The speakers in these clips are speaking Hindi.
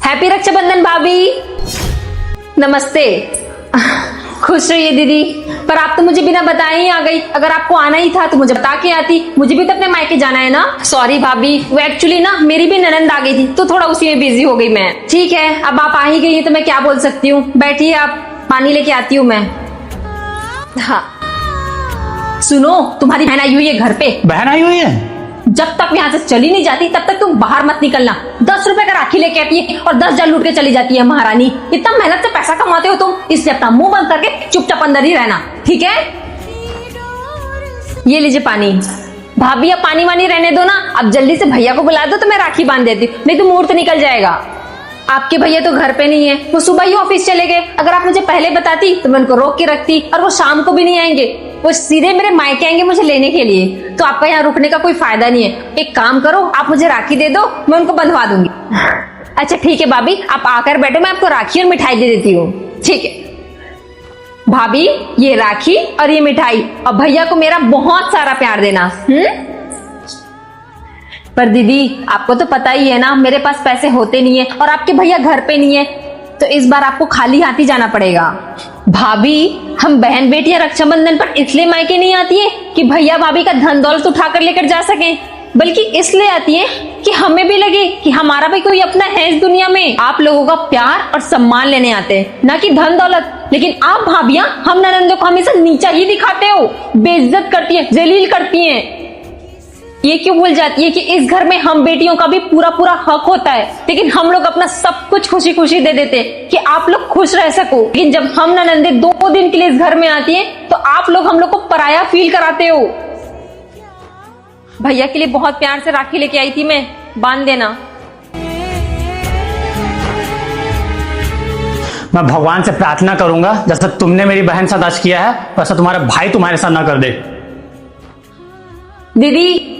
हैप्पी रक्षाबंधन भाभी। नमस्ते। खुश रहिए दीदी। पर आप तो मुझे बिना बताए ही आ गई। अगर आपको आना ही था तो मुझे बता के आती। मुझे भी तो अपने मायके जाना है ना। सॉरी भाभी, वो एक्चुअली ना मेरी भी ननंद आ गई थी तो थोड़ा उसी में बिजी हो गई मैं। ठीक है, अब आप आ ही गई है तो मैं क्या बोल सकती हूँ। बैठिए, आप पानी लेके आती हूँ मैं। हाँ सुनो, तुम्हारी बहन आई हुई है घर पे। बहन आई हुई है? जब तक यहाँ से चली नहीं जाती तब तक तुम बाहर मत निकलना। 10 रुपए का राखी लेके आती है और 10 हजार लूट के चली जाती है महारानी। इतना मेहनत से पैसा कमाते हो तुम, इसलिए अपना मुंह बंद करके चुपचाप अंदर ही रहना, ठीक है। ये लीजिए पानी। भाभी अब पानी वानी रहने दो ना, अब जल्दी से भैया को बुला दो तो मैं राखी बांध देती हूँ, नहीं तो मुहूर्त निकल जाएगा। आपके भैया तो घर पे नहीं है, वो सुबह ही ऑफिस चले गए। अगर आप मुझे पहले बताती तो मैं उनको रोक के रखती, और वो शाम को भी नहीं आएंगे, वो सीधे मेरे मायके आएंगे मुझे लेने के लिए। तो आपका यहाँ रुकने का कोई फायदा नहीं है। एक काम करो, आप मुझे राखी दे दो, मैं उनको बंधवा दूंगी। अच्छा ठीक है भाभी, आप आकर बैठो, मैं आपको राखी और मिठाई दे देती हूँ। ठीक है भाभी, ये राखी और ये मिठाई, और भैया को मेरा बहुत सारा प्यार देना। पर दीदी आपको तो पता ही है ना, मेरे पास पैसे होते नहीं है और आपके भैया घर पे नहीं है, तो इस बार आपको खाली हाथ ही जाना पड़ेगा। भाभी, हम बहन बेटियां रक्षाबंधन पर इसलिए मायके नहीं आती है कि भैया भाभी का धन दौलत उठाकर लेकर जा सकें, बल्कि इसलिए आती है कि हमें भी लगे कि हमारा भी कोई अपना है इस दुनिया में। आप लोगों का प्यार और सम्मान लेने आते हैं, ना कि धन दौलत। लेकिन आप भाभियां हम ननंदों को हमेशा नीचा ही दिखाते हो, बेइज्जत करती है, जलील करती हैं। ये क्यों भूल जाती है कि इस घर में हम बेटियों का भी पूरा पूरा हक होता है, लेकिन हम लोग अपना सब कुछ खुशी खुशी दे देते हैं कि आप लोग खुश रह सको। लेकिन जब हम ननंदे 2 दिन के लिए इस घर में आती हैं तो आप लोग हम लोग को पराया फील कराते हो। भैया के लिए बहुत प्यार से राखी लेके आई थी मैं, बांध देना। मैं भगवान से प्रार्थना करूंगा जैसा तुमने मेरी बहन साथ आज किया है वैसा तुम्हारा भाई तुम्हारे साथ ना कर दे। दीदी,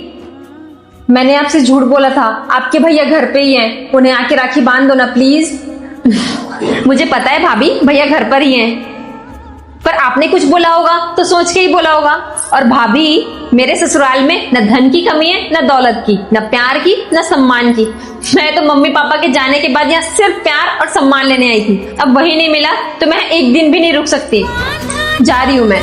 मैंने आपसे झूठ बोला था, आपके भैया घर पे ही हैं, उन्हें आके राखी बांध दो ना प्लीज। मुझे पता है भाभी, भैया घर पर ही हैं, पर आपने कुछ बोला होगा तो सोच के ही बोला होगा। और भाभी, मेरे ससुराल में न धन की कमी है, न दौलत की, न प्यार की, न सम्मान की। मैं तो मम्मी पापा के जाने के बाद यहाँ सिर्फ प्यार और सम्मान लेने आई थी। अब वही नहीं मिला तो मैं एक दिन भी नहीं रुक सकती। जा रही हूँ मैं।